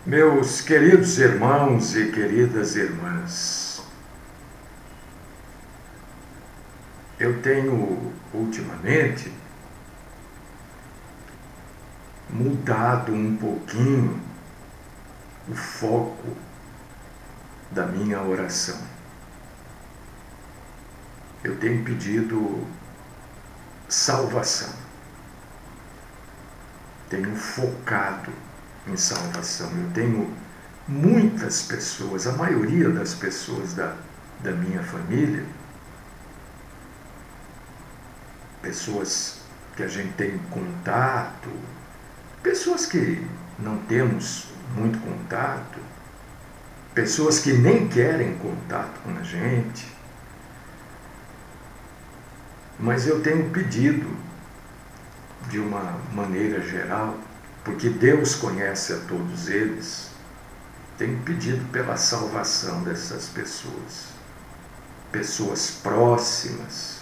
Meus queridos irmãos e queridas irmãs, eu tenho ultimamente mudado um pouquinho o foco da minha oração. Eu tenho pedido salvação, tenho focado em salvação. Eu tenho muitas pessoas, a maioria das pessoas da minha família, pessoas que a gente tem contato, pessoas que não temos muito contato, pessoas que nem querem contato com a gente. Mas eu tenho pedido, de uma maneira geral, porque Deus conhece a todos eles, tenho pedido pela salvação dessas pessoas, pessoas próximas.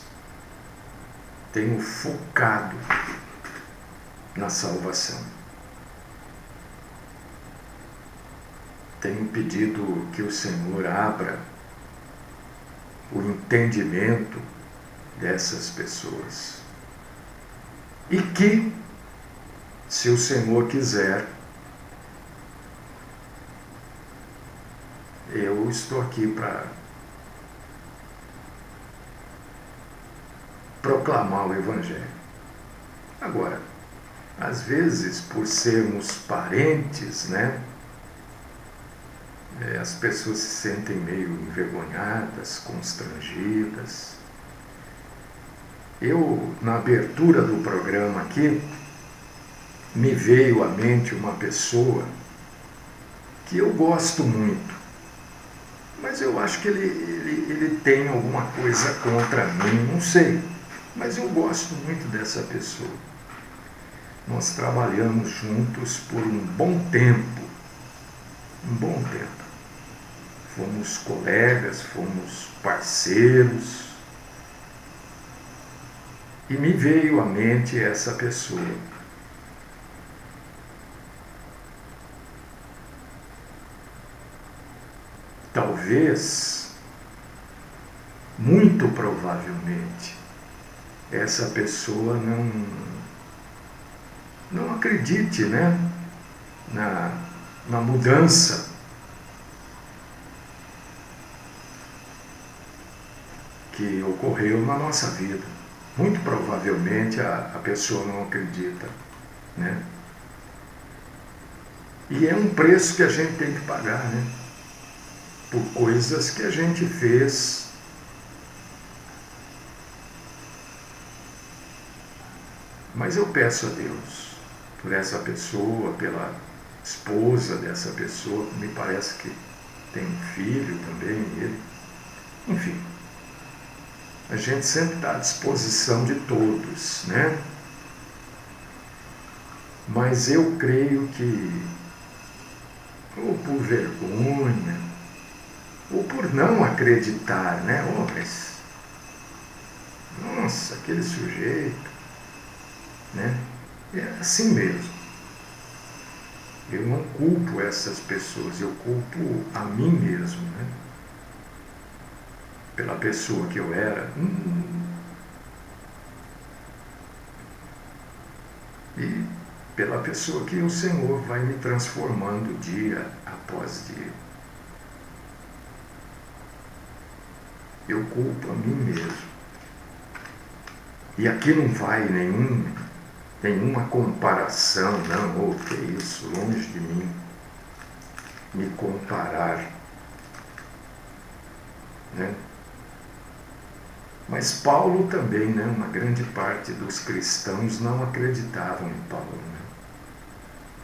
Tenho focado na salvação. Tenho pedido que o Senhor abra o entendimento dessas pessoas. E que, se o Senhor quiser, eu estou aqui para proclamar o Evangelho. Agora, às vezes, por sermos parentes, as pessoas se sentem meio envergonhadas, constrangidas. Eu, na abertura do programa aqui, me veio à mente uma pessoa que eu gosto muito, mas eu acho que ele tem alguma coisa contra mim, não sei, mas eu gosto muito dessa pessoa. Nós trabalhamos juntos por um bom tempo, fomos colegas, fomos parceiros, e me veio à mente essa pessoa. Talvez, muito provavelmente, essa pessoa não acredite, na mudança que ocorreu na nossa vida. Muito provavelmente a pessoa não acredita, E é um preço que a gente tem que pagar, por coisas que a gente fez. Mas eu peço a Deus por essa pessoa, pela esposa dessa pessoa, que me parece que tem um filho também, ele. Enfim, a gente sempre está à disposição de todos, Mas eu creio que, ou por vergonha, ou por não acreditar, mas, nossa, aquele sujeito, É assim mesmo. Eu não culpo essas pessoas, eu culpo a mim mesmo, Pela pessoa que eu era. E pela pessoa que o Senhor vai me transformando dia após dia. Eu culpo a mim mesmo. E aqui não vai nenhuma comparação, não, que é isso, longe de mim me comparar, Mas Paulo também, uma grande parte dos cristãos não acreditavam em Paulo,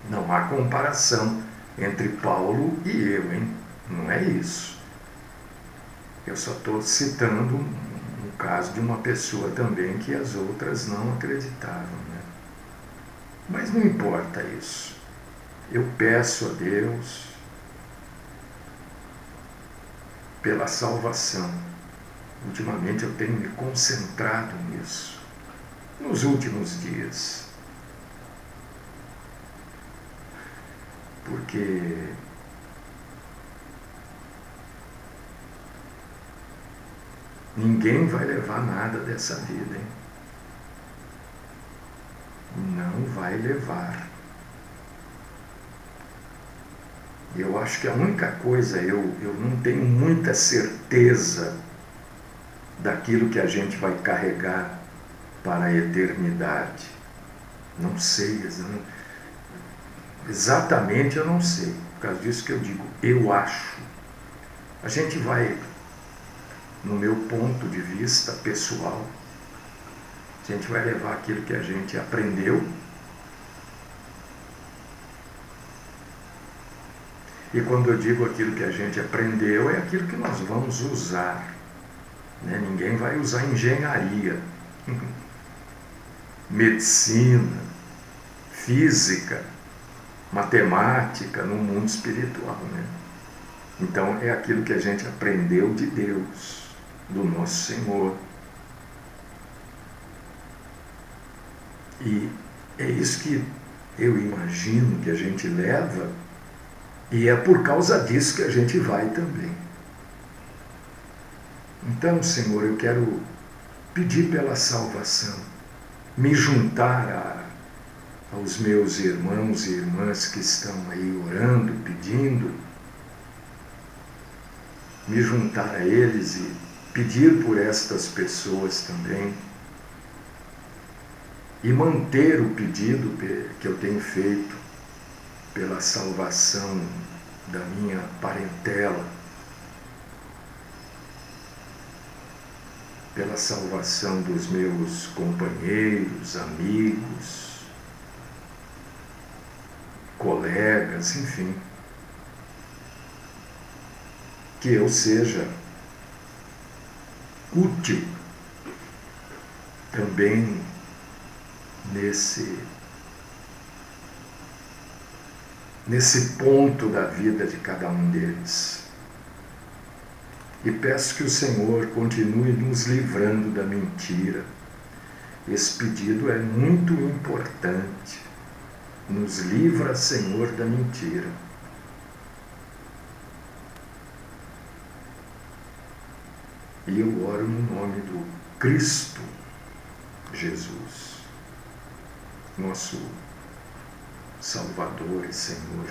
Não há comparação entre Paulo e eu, Não é isso. Eu só estou citando um caso de uma pessoa também que as outras não acreditavam, Mas não importa isso. Eu peço a Deus pela salvação. Ultimamente eu tenho me concentrado nisso, nos últimos dias. porque ninguém vai levar nada dessa vida, hein? Não vai levar. Eu acho que a única coisa, eu não tenho muita certeza daquilo que a gente vai carregar para a eternidade. Não sei, exatamente eu não sei. Por causa disso que eu digo, eu acho. A gente vai, no meu ponto de vista pessoal, a gente vai levar aquilo que a gente aprendeu. E quando eu digo aquilo que a gente aprendeu, é aquilo que nós vamos usar. Né? Ninguém vai usar engenharia, medicina, física, matemática no mundo espiritual. Né? Então é aquilo que a gente aprendeu de Deus, do nosso Senhor. E é isso que eu imagino que a gente leva, e é por causa disso que a gente vai também. Então, Senhor, eu quero pedir pela salvação, me juntar aos meus irmãos e irmãs que estão aí orando, pedindo, me juntar a eles e pedir por estas pessoas também, e manter o pedido que eu tenho feito pela salvação da minha parentela, pela salvação dos meus companheiros, amigos, colegas, enfim. Que eu seja útil também nesse ponto da vida de cada um deles. E peço que o Senhor continue nos livrando da mentira. Esse pedido é muito importante. Nos livra, Senhor, da mentira. E eu oro no nome do Cristo Jesus, nosso Salvador e Senhor.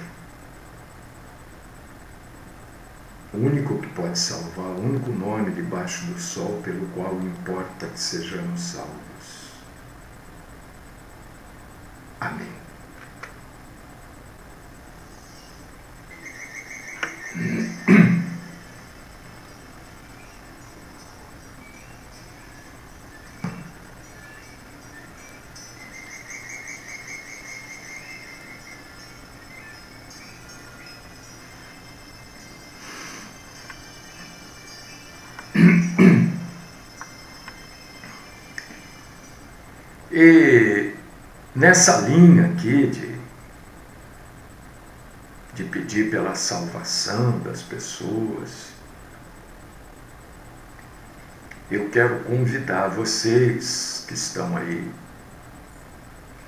O único que pode salvar, o único nome debaixo do sol pelo qual importa que sejamos salvos. Amém. E nessa linha aqui de pedir pela salvação das pessoas, eu quero convidar vocês que estão aí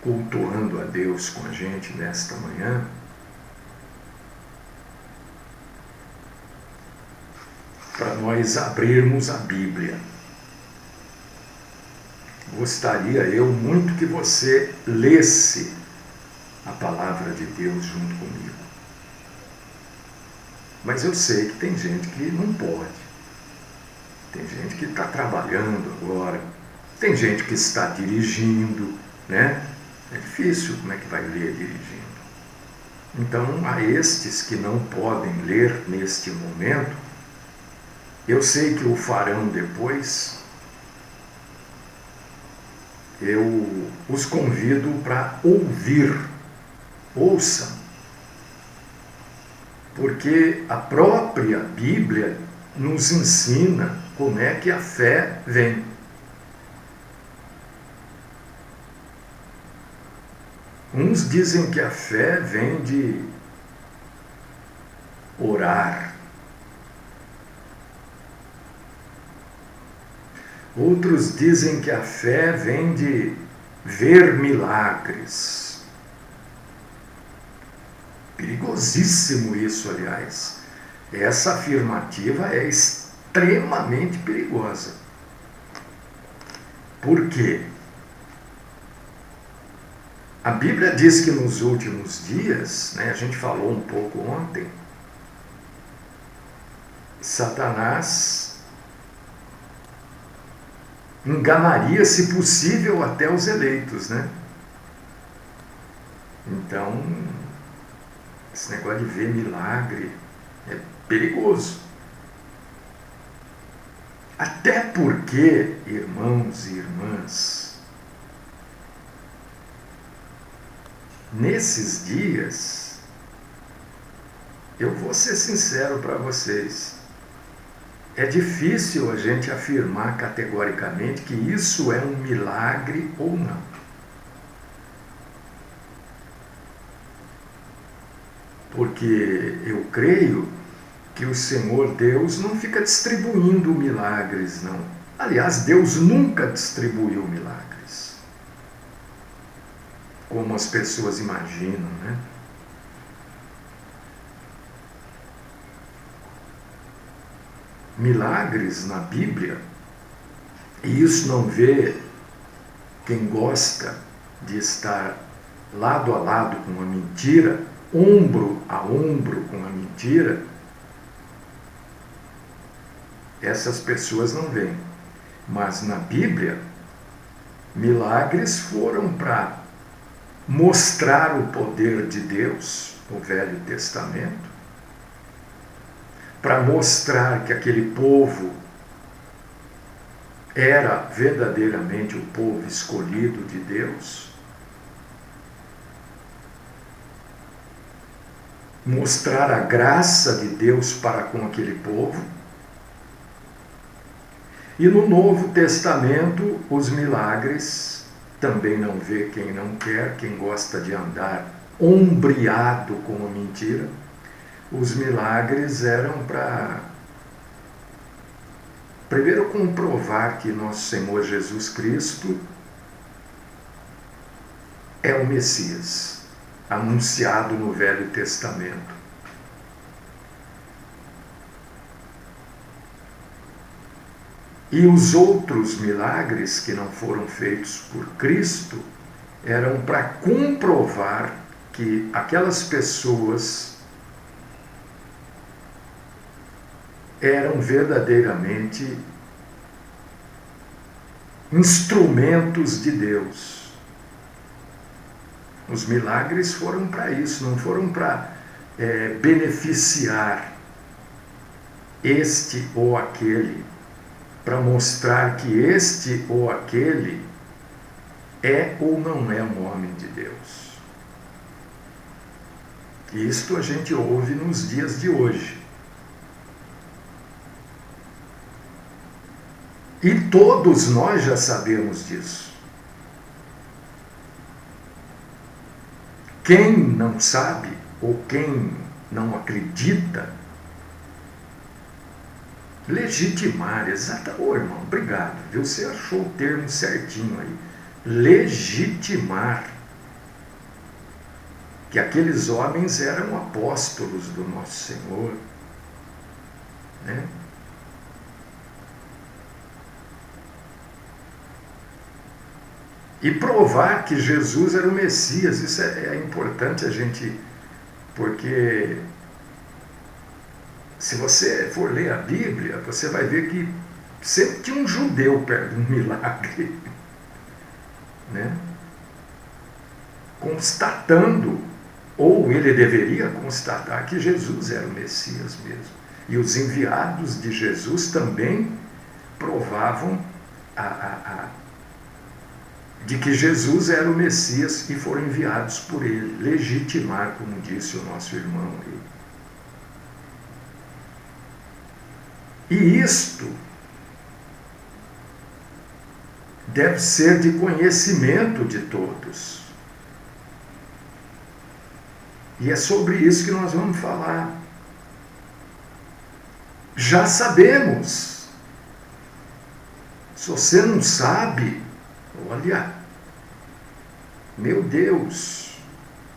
cultuando a Deus com a gente nesta manhã, para nós abrirmos a Bíblia. Gostaria eu muito que você lesse a palavra de Deus junto comigo. Mas eu sei que tem gente que não pode. Tem gente que está trabalhando agora. Tem gente que está dirigindo, né? É difícil, como é que vai ler dirigindo? Então, a estes que não podem ler neste momento, eu sei que o farão depois. Eu os convido para ouvir. Ouçam. Porque a própria Bíblia nos ensina como é que a fé vem. Uns dizem que a fé vem de orar. Outros dizem que a fé vem de ver milagres. Perigosíssimo isso, aliás. Essa afirmativa é extremamente perigosa. Por quê? A Bíblia diz que nos últimos dias, né, a gente falou um pouco ontem, Satanás enganaria, se possível, até os eleitos, né? Então, esse negócio de ver milagre é perigoso. Até porque, irmãos e irmãs, nesses dias, eu vou ser sincero para vocês, é difícil a gente afirmar categoricamente que isso é um milagre ou não. Porque eu creio que o Senhor Deus não fica distribuindo milagres, não. Aliás, Deus nunca distribuiu milagres, como as pessoas imaginam, né? Milagres na Bíblia, e isso não vê quem gosta de estar lado a lado com a mentira, ombro a ombro com a mentira, essas pessoas não veem. Mas na Bíblia, milagres foram para mostrar o poder de Deus, no Velho Testamento, para mostrar que aquele povo era verdadeiramente o povo escolhido de Deus, mostrar a graça de Deus para com aquele povo. E no Novo Testamento, os milagres também não vê quem não quer, quem gosta de andar ombreado com a mentira. Os milagres eram para, primeiro, comprovar que nosso Senhor Jesus Cristo é o Messias, anunciado no Velho Testamento. E os outros milagres que não foram feitos por Cristo eram para comprovar que aquelas pessoas eram verdadeiramente instrumentos de Deus. Os milagres foram para isso, não foram para beneficiar este ou aquele, para mostrar que este ou aquele é ou não é um homem de Deus. Isto a gente ouve nos dias de hoje. E todos nós já sabemos disso. Quem não sabe, ou quem não acredita, legitimar, irmão, obrigado, viu? Você achou o termo certinho aí. Legitimar que aqueles homens eram apóstolos do nosso Senhor, né? E provar que Jesus era o Messias. Isso é importante a gente, porque se você for ler a Bíblia, você vai ver que sempre tinha um judeu perto de um milagre, né? Constatando, ou ele deveria constatar, que Jesus era o Messias mesmo. E os enviados de Jesus também provavam de que Jesus era o Messias e foram enviados por ele, legitimar, como disse o nosso irmão aí. E isto deve ser de conhecimento de todos. E é sobre isso que nós vamos falar. Já sabemos. Se você não sabe, olha, meu Deus,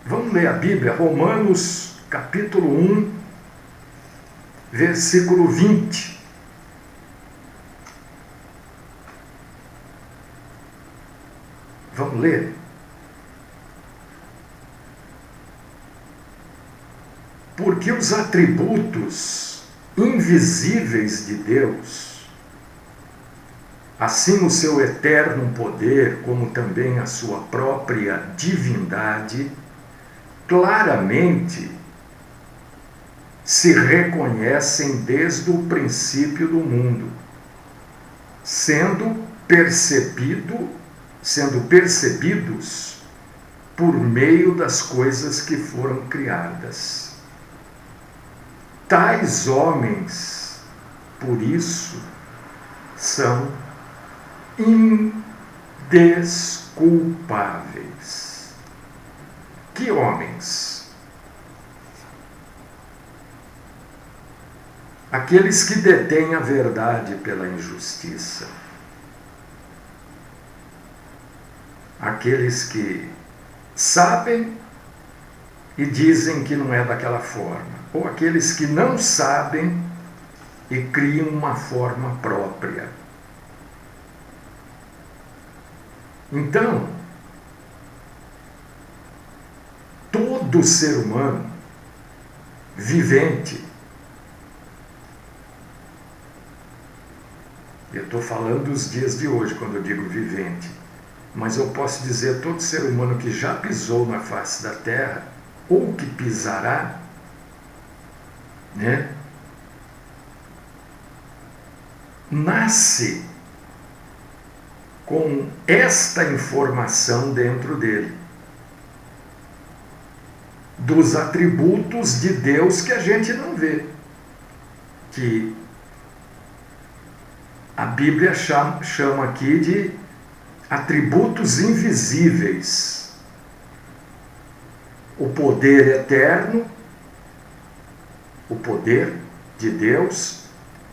Vamos ler a Bíblia, Romanos capítulo 1, versículo 20. Vamos ler? Porque os atributos invisíveis de Deus, assim o seu eterno poder, como também a sua própria divindade, claramente se reconhecem desde o princípio do mundo, sendo percebidos por meio das coisas que foram criadas. Tais homens, por isso, são indesculpáveis. Que homens? Aqueles que detêm a verdade pela injustiça. Aqueles que sabem e dizem que não é daquela forma. Ou aqueles que não sabem e criam uma forma própria. Então, todo ser humano vivente, eu estou falando dos dias de hoje quando eu digo vivente, mas eu posso dizer todo ser humano que já pisou na face da terra, ou que pisará, né? Nasce com esta informação dentro dele, dos atributos de Deus que a gente não vê, que a Bíblia chama aqui de atributos invisíveis. O poder eterno, o poder de Deus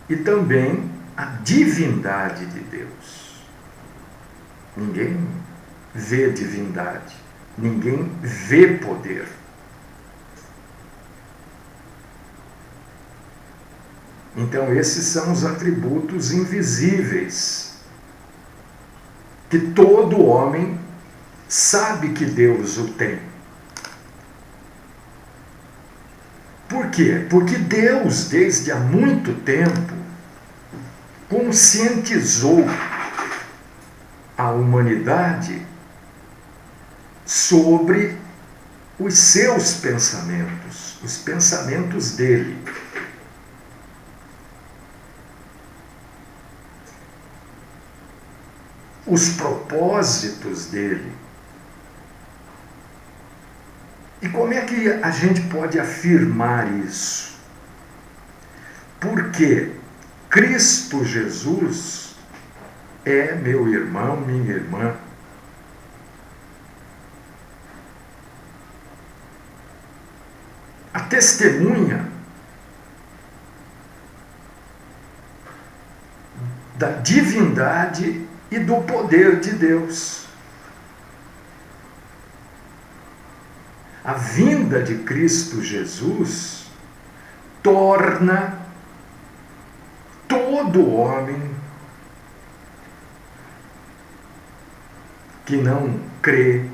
e também a divindade de Deus. Ninguém vê divindade, ninguém vê poder. Então, esses são os atributos invisíveis que todo homem sabe que Deus o tem. Por quê? Porque Deus, desde há muito tempo, conscientizou a humanidade sobre os seus pensamentos, os pensamentos dele. Os propósitos dele. E como é que a gente pode afirmar isso? Porque Cristo Jesus é meu irmão, minha irmã. A testemunha da divindade e do poder de Deus. A vinda de Cristo Jesus torna todo homem que não crê,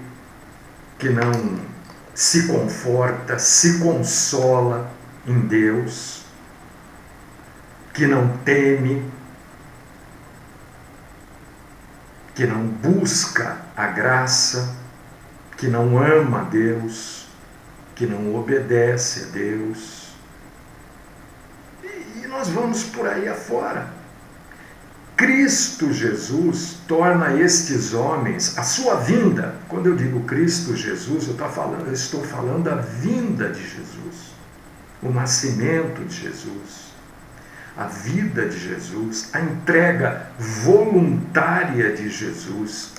que não se conforta, se consola em Deus, que não teme, que não busca a graça, que não ama a Deus, que não obedece a Deus. E nós vamos por aí afora. Cristo Jesus torna estes homens, a sua vinda, quando eu digo Cristo Jesus, eu estou falando da vinda de Jesus, o nascimento de Jesus, a vida de Jesus, a entrega voluntária de Jesus,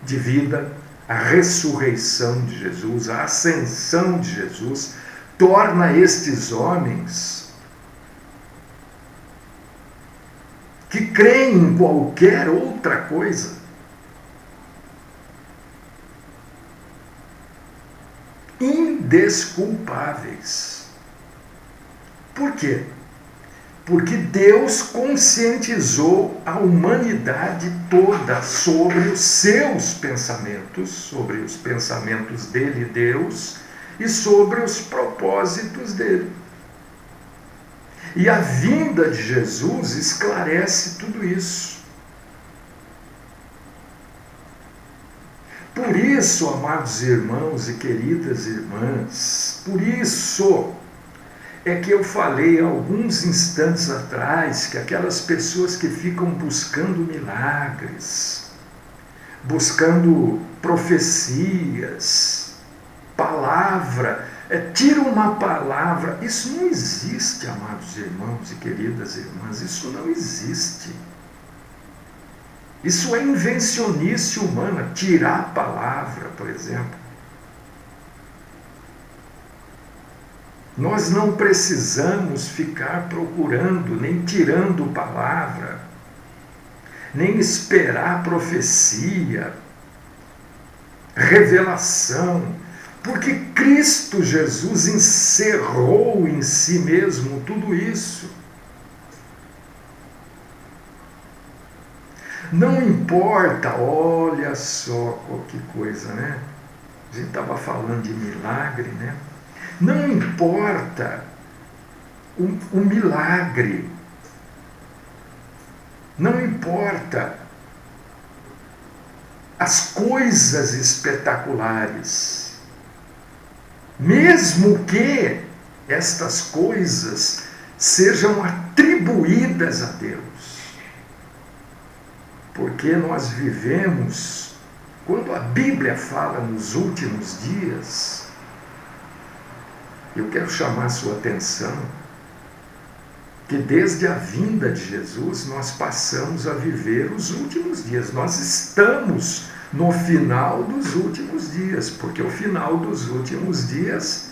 de vida, a ressurreição de Jesus, a ascensão de Jesus, torna estes homens que creem em qualquer outra coisa indesculpáveis. Por quê? Porque Deus conscientizou a humanidade toda sobre os seus pensamentos, sobre os pensamentos dele, Deus, e sobre os propósitos dele. E a vinda de Jesus esclarece tudo isso. Por isso, amados irmãos e queridas irmãs, por isso é que eu falei alguns instantes atrás que aquelas pessoas que ficam buscando milagres, buscando profecias, palavra, tira uma palavra, isso não existe, amados irmãos e queridas irmãs, isso não existe. Isso é invencionice humana, tirar a palavra, por exemplo. Nós não precisamos ficar procurando, nem tirando palavra, nem esperar profecia, revelação, porque Cristo Jesus encerrou em si mesmo tudo isso. Não importa, olha só que coisa, né? A gente estava falando de milagre, né? Não importa o milagre, não importa as coisas espetaculares, mesmo que estas coisas sejam atribuídas a Deus. Porque nós vivemos, quando a Bíblia fala nos últimos dias, eu quero chamar a sua atenção que desde a vinda de Jesus nós passamos a viver os últimos dias. Nós estamos no final dos últimos dias, porque o final dos últimos dias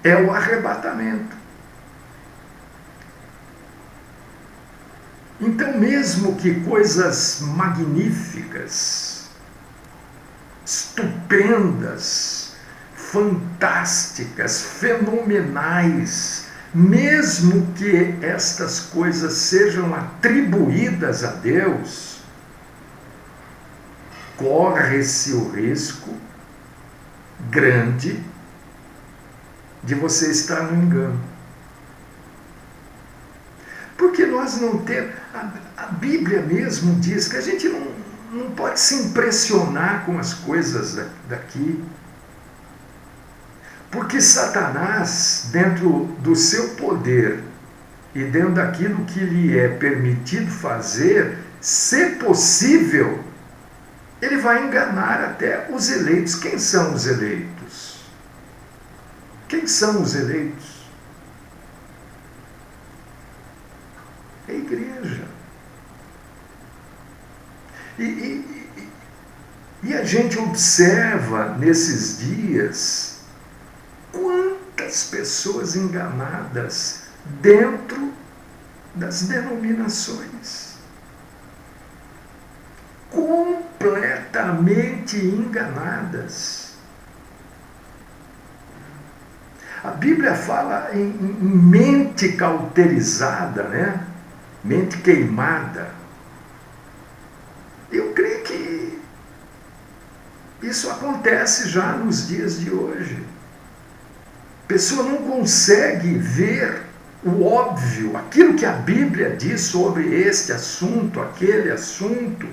é o arrebatamento. Então, mesmo que coisas magníficas, estupendas, fantásticas, fenomenais, mesmo que estas coisas sejam atribuídas a Deus, corre-se o risco grande de você estar no engano. Porque nós não temos... A Bíblia mesmo diz que a gente não pode se impressionar com as coisas daqui. Porque Satanás, dentro do seu poder e dentro daquilo que lhe é permitido fazer, se possível, ele vai enganar até os eleitos. Quem são os eleitos? Quem são os eleitos? É a igreja. E a gente observa nesses dias quantas pessoas enganadas dentro das denominações. Completamente enganadas. A Bíblia fala em mente cauterizada, né? Mente queimada. Eu creio que isso acontece já nos dias de hoje. A pessoa não consegue ver o óbvio, aquilo que a Bíblia diz sobre este assunto, aquele assunto.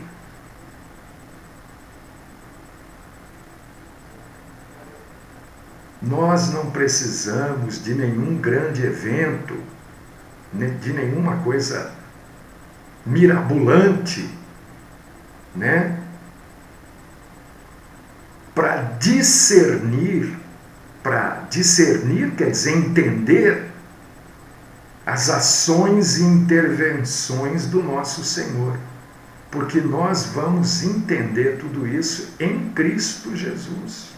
Nós não precisamos de nenhum grande evento, de nenhuma coisa mirabolante, né? Para discernir quer dizer entender as ações e intervenções do nosso Senhor, porque nós vamos entender tudo isso em Cristo Jesus.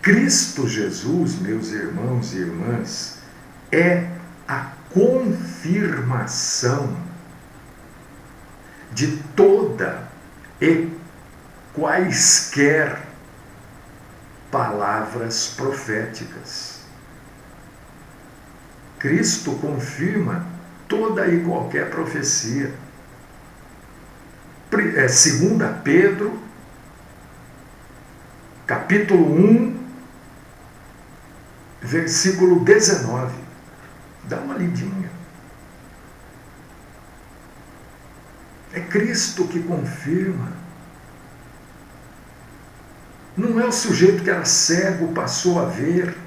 Cristo Jesus, meus irmãos e irmãs, é a confirmação de toda e quaisquer palavras proféticas. Cristo confirma toda e qualquer profecia. 2 Pedro, capítulo 1, versículo 19. Dá uma lidinha. É Cristo que confirma. Não é o sujeito que era cego, passou a ver.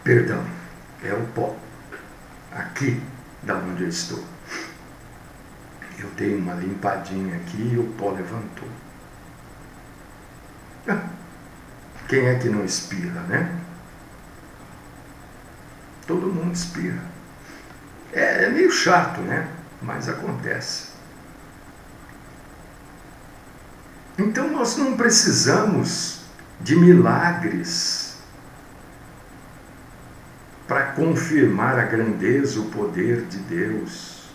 Perdão, é o pó. Aqui, da onde eu estou. Eu dei uma limpadinha aqui e o pó levantou. Quem é que não espirra, né? Todo mundo espirra. É meio chato, né? Mas acontece. Então nós não precisamos de milagres para confirmar a grandeza, o poder de Deus.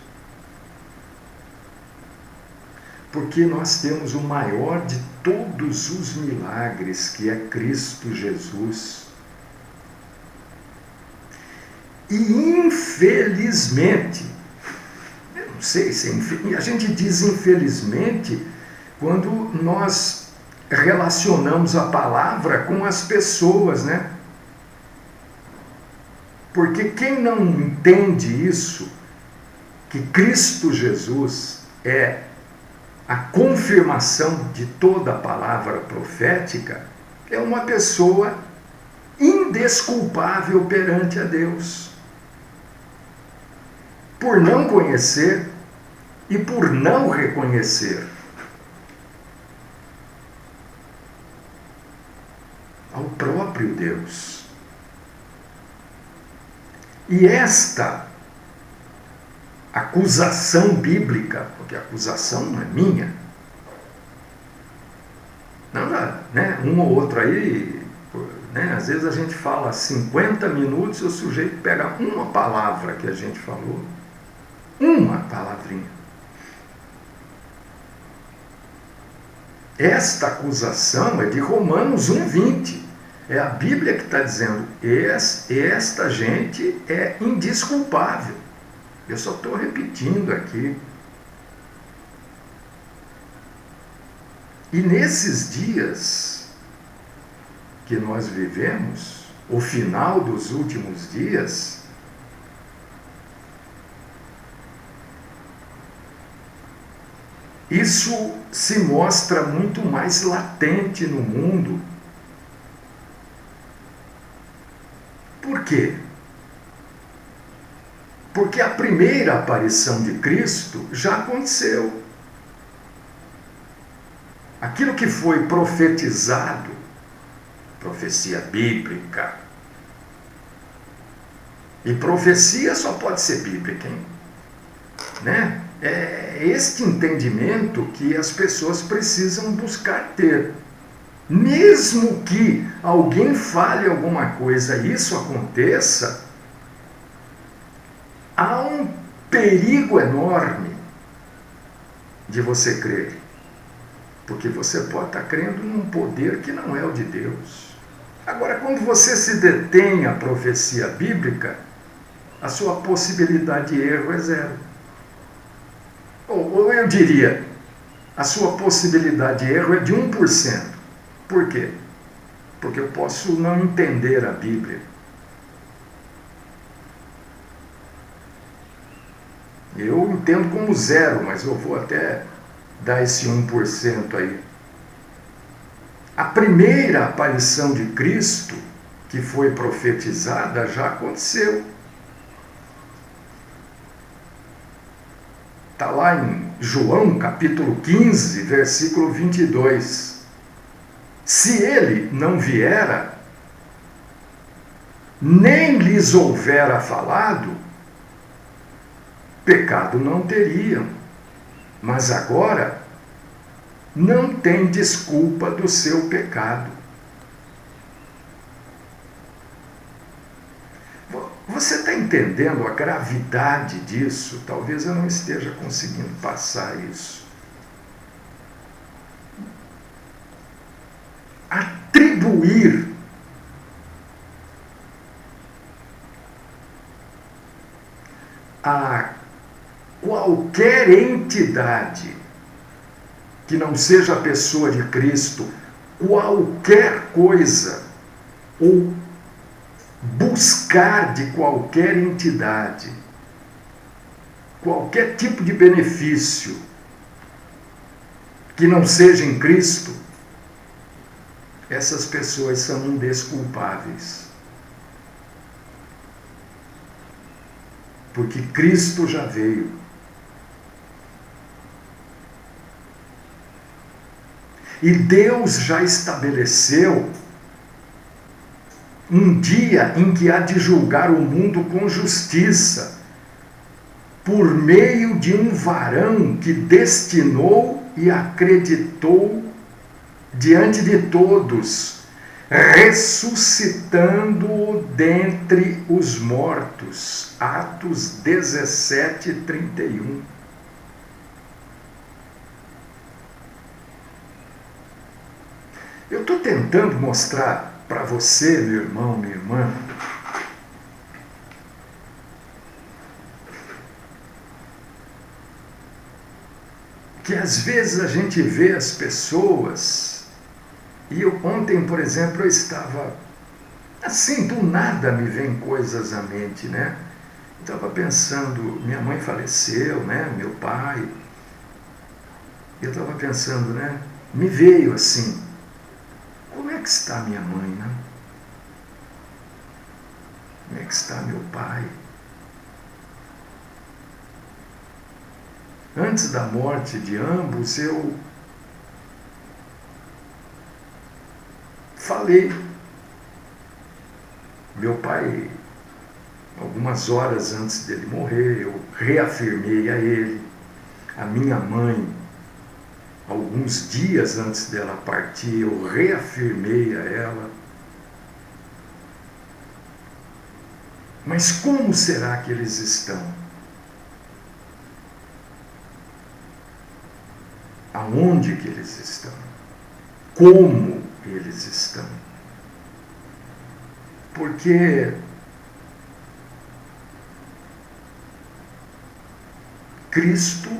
Porque nós temos o maior de todos os milagres, que é Cristo Jesus. E infelizmente, eu não sei se a gente diz infelizmente quando nós relacionamos a palavra com as pessoas, né? Porque quem não entende isso, que Cristo Jesus é a confirmação de toda a palavra profética, é uma pessoa indesculpável perante a Deus. Por não conhecer e por não reconhecer ao próprio Deus. E esta acusação bíblica, porque a acusação não é minha, não, né? Um ou outro aí, né? Às vezes a gente fala 50 minutos e o sujeito pega uma palavra que a gente falou, uma palavrinha. Esta acusação é de Romanos 1,20. É a Bíblia que está dizendo, esta gente é indesculpável. Eu só estou repetindo aqui. E nesses dias que nós vivemos, o final dos últimos dias, isso se mostra muito mais latente no mundo. Por quê? Porque a primeira aparição de Cristo já aconteceu. Aquilo que foi profetizado, profecia bíblica, e profecia só pode ser bíblica, hein? Né? É este entendimento que as pessoas precisam buscar ter. Mesmo que alguém fale alguma coisa e isso aconteça, há um perigo enorme de você crer. Porque você pode estar crendo num poder que não é o de Deus. Agora, quando você se detém à profecia bíblica, a sua possibilidade de erro é zero. Ou eu diria, a sua possibilidade de erro é de 1%. Por quê? Porque eu posso não entender a Bíblia. Eu entendo como zero, mas eu vou até dar esse 1% aí. A primeira aparição de Cristo, que foi profetizada, já aconteceu. Está lá em João, capítulo 15, versículo 22. Se ele não viera, nem lhes houvera falado, pecado não teriam. Mas agora não tem desculpa do seu pecado. Você está entendendo a gravidade disso? Talvez eu não esteja conseguindo passar isso. Atribuir a qualquer entidade que não seja a pessoa de Cristo qualquer coisa, ou buscar de qualquer entidade qualquer tipo de benefício que não seja em Cristo, essas pessoas são indesculpáveis. Porque Cristo já veio. E Deus já estabeleceu um dia em que há de julgar o mundo com justiça, por meio de um varão que destinou e acreditou diante de todos, ressuscitando-o dentre os mortos. Atos 17, 31. Eu estou tentando mostrar para você, meu irmão, minha irmã, que às vezes a gente vê as pessoas, e ontem, por exemplo, eu estava assim, do nada me vem coisas à mente, né? Eu estava pensando, minha mãe faleceu, né? Meu pai. Eu estava pensando, né? Me veio assim, como é que está minha mãe, né? Como é que está meu pai? Antes da morte de ambos, eu falei. Meu pai, algumas horas antes dele morrer, eu reafirmei a ele. A minha mãe, alguns dias antes dela partir, eu reafirmei a ela. Mas como será que eles estão? Aonde que eles estão? Como eles estão? Porque Cristo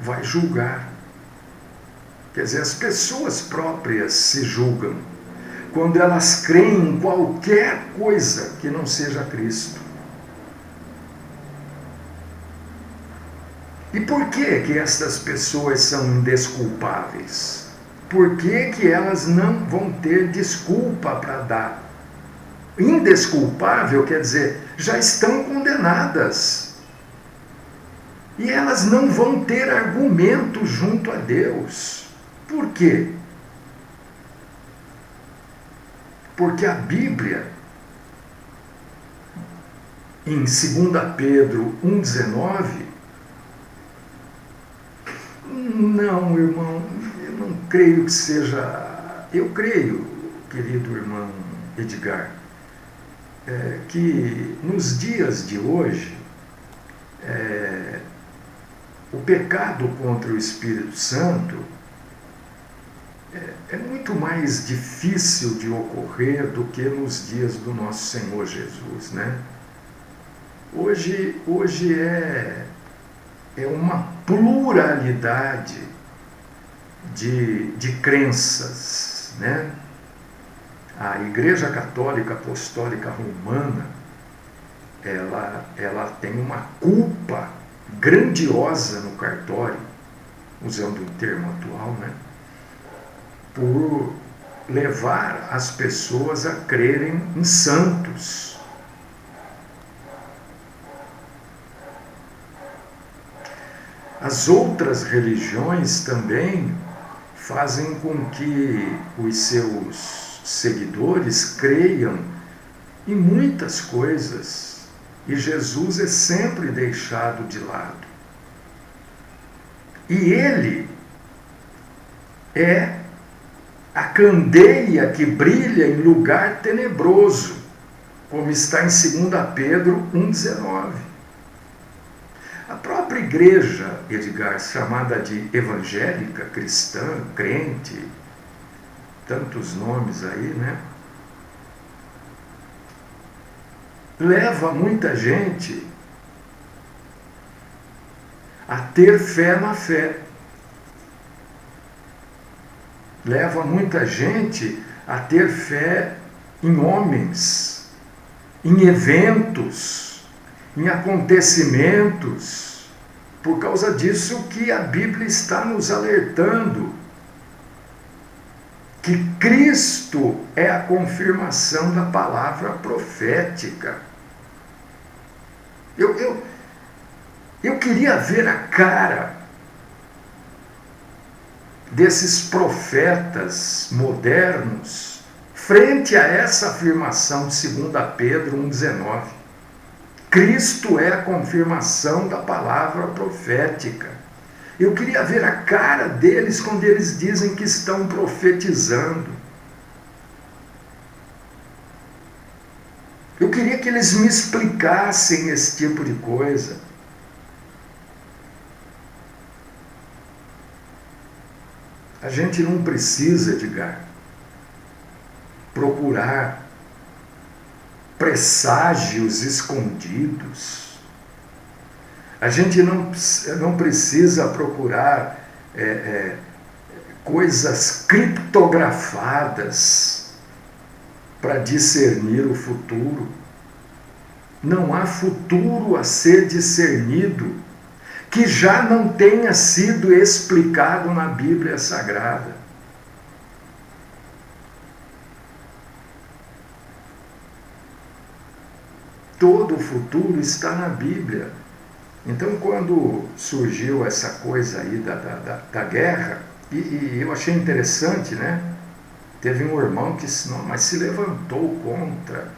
vai julgar. Quer dizer, as pessoas próprias se julgam quando elas creem em qualquer coisa que não seja Cristo. E por que estas pessoas são indesculpáveis? Por que elas não vão ter desculpa para dar? Indesculpável quer dizer, já estão condenadas. E elas não vão ter argumento junto a Deus. Por quê? Porque a Bíblia, em 2 Pedro 1,19, não, irmão, eu não creio que seja... Eu creio, querido irmão Edgar, que nos dias de hoje, o pecado contra o Espírito Santo é muito mais difícil de ocorrer do que nos dias do nosso Senhor Jesus, né? Hoje é uma pluralidade de crenças, né? A Igreja Católica Apostólica Romana, ela tem uma culpa grandiosa no cartório, usando o termo atual, né? Por levar as pessoas a crerem em santos. As outras religiões também fazem com que os seus seguidores creiam em muitas coisas, e Jesus é sempre deixado de lado. E ele é a candeia que brilha em lugar tenebroso. como está em 2 Pedro 1,19. A própria igreja, Edgar, chamada de evangélica, cristã, crente, tantos nomes aí, né? Leva muita gente a ter fé na fé. Leva muita gente a ter fé em homens, em eventos, em acontecimentos. Por causa disso que a Bíblia está nos alertando que Cristo é a confirmação da palavra profética. Eu queria ver a cara desses profetas modernos frente a essa afirmação de 2 Pedro 1,19. Cristo é a confirmação da palavra profética. Eu queria ver a cara deles quando eles dizem que estão profetizando. Eu queria que eles me explicassem esse tipo de coisa. A gente não precisa, Edgar, procurar presságios escondidos. A gente não precisa procurar coisas criptografadas para discernir o futuro. Não há futuro a ser discernido que já não tenha sido explicado na Bíblia Sagrada. Todo o futuro está na Bíblia. Então, quando surgiu essa coisa aí da guerra, e eu achei interessante, né? Teve um irmão que mas se levantou contra,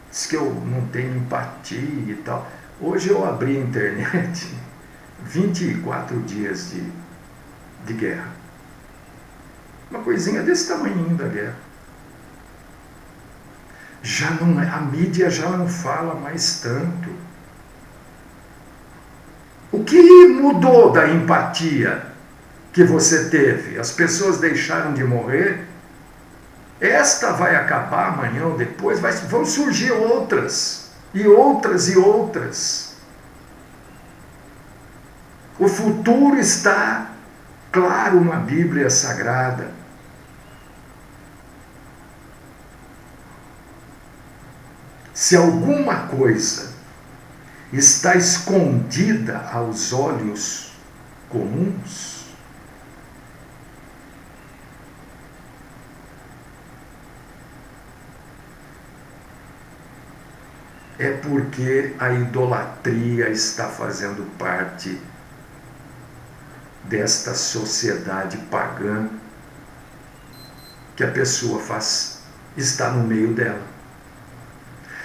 disse que eu não tenho empatia e tal. Hoje eu abri a internet, 24 dias de guerra. Uma coisinha desse tamanhinho da guerra. A mídia já não fala mais tanto. O que mudou da empatia que você teve? As pessoas deixaram de morrer? Esta vai acabar amanhã ou depois, vão surgir outras, e outras e outras. O futuro está claro na Bíblia Sagrada. Se alguma coisa está escondida aos olhos comuns, é porque a idolatria está fazendo parte desta sociedade pagã que a pessoa está no meio dela.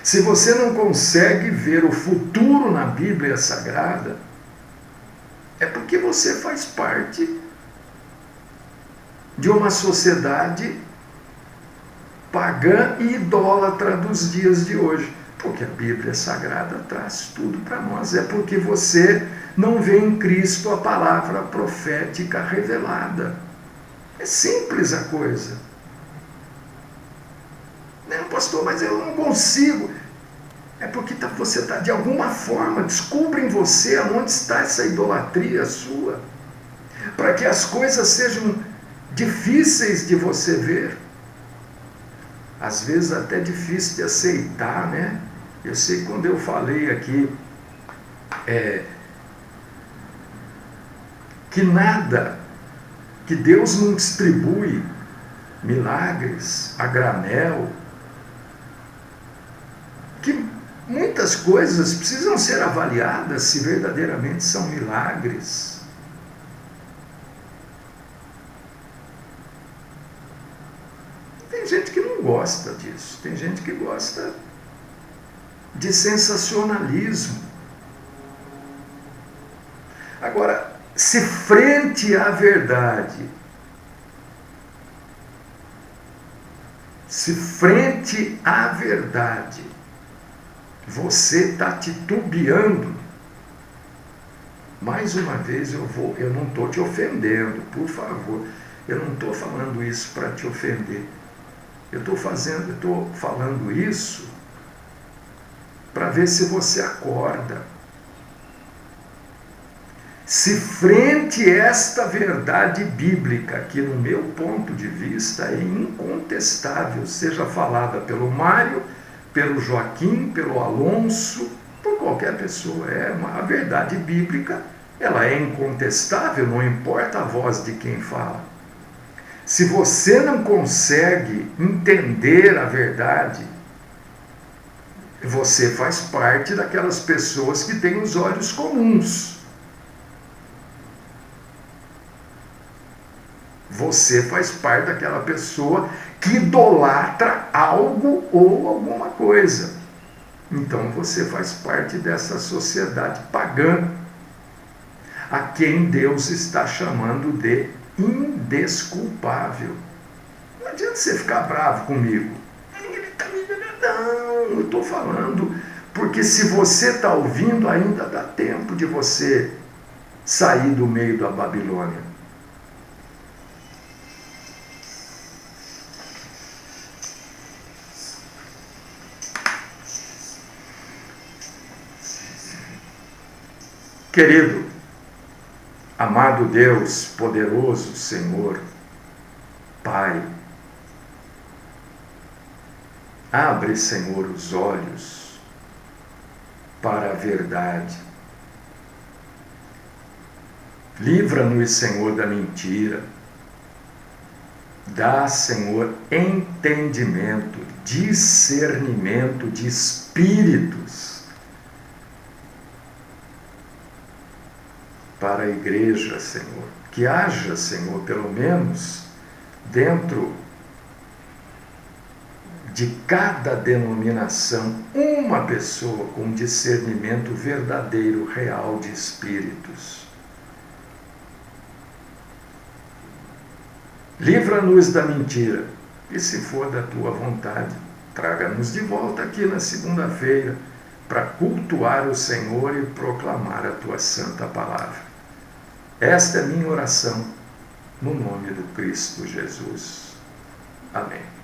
Se você não consegue ver o futuro na Bíblia Sagrada, é porque você faz parte de uma sociedade pagã e idólatra dos dias de hoje. Porque a Bíblia Sagrada traz tudo para nós. É porque você não vê em Cristo a palavra profética revelada. É simples a coisa. Não, pastor, mas eu não consigo. É porque você está, de alguma forma, descubra em você onde está essa idolatria sua. Para que as coisas sejam difíceis de você ver. Às vezes até difícil de aceitar, né? Eu sei quando eu falei aqui que nada, que Deus não distribui milagres a granel, que muitas coisas precisam ser avaliadas se verdadeiramente são milagres. Tem gente que não gosta disso, tem gente que gosta de sensacionalismo. Agora, se frente à verdade, Você está titubeando. Mais uma vez eu não estou te ofendendo, por favor. Eu não estou falando isso para te ofender. Eu estou falando isso para ver se você acorda. Se frente a esta verdade bíblica, que no meu ponto de vista é incontestável, seja falada pelo Mário, pelo Joaquim, pelo Alonso, por qualquer pessoa, a verdade bíblica, ela é incontestável, não importa a voz de quem fala. Se você não consegue entender a verdade, você faz parte daquelas pessoas que têm os olhos comuns. Você faz parte daquela pessoa que idolatra algo ou alguma coisa. Então você faz parte dessa sociedade pagã, a quem Deus está chamando de indesculpável. Não adianta você ficar bravo comigo. Não, eu estou falando, porque se você está ouvindo, ainda dá tempo de você sair do meio da Babilônia. Querido, amado Deus, poderoso Senhor, Pai, abre, Senhor, os olhos para a verdade. Livra-nos, Senhor, da mentira. Dá, Senhor, entendimento, discernimento de espíritos para a igreja, Senhor. Que haja, Senhor, pelo menos dentro de cada denominação, uma pessoa com discernimento verdadeiro, real de espíritos. Livra-nos da mentira, e se for da tua vontade, traga-nos de volta aqui na segunda-feira para cultuar o Senhor e proclamar a tua santa palavra. Esta é minha oração, no nome do Cristo Jesus. Amém.